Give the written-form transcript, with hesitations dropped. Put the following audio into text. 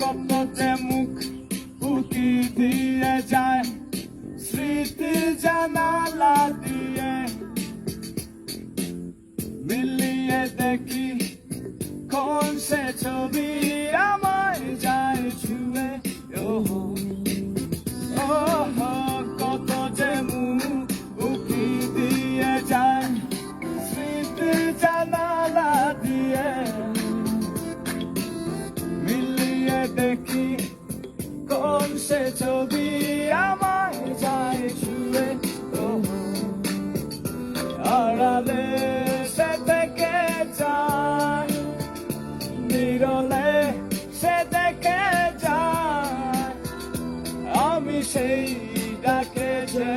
কত যে মুখ উকি দিয়ে যায় স্মৃতি জানালা দিয়ে, মিলিয়ে দেখি কোন সে ছবি আমায় যায় ছুঁয়ে। ওহো ওহো কত যে মুখ উকি দিয়ে যায় স্মৃতি জানালা দিয়ে, মিলিয়ে দেখি কোন সে ছবি আমায় যায় ছুঁয়ে। ওহো আড়ালে সে থেকে যায়, নিরলে সে দেখে যায়, আমি সেই ডাকে যে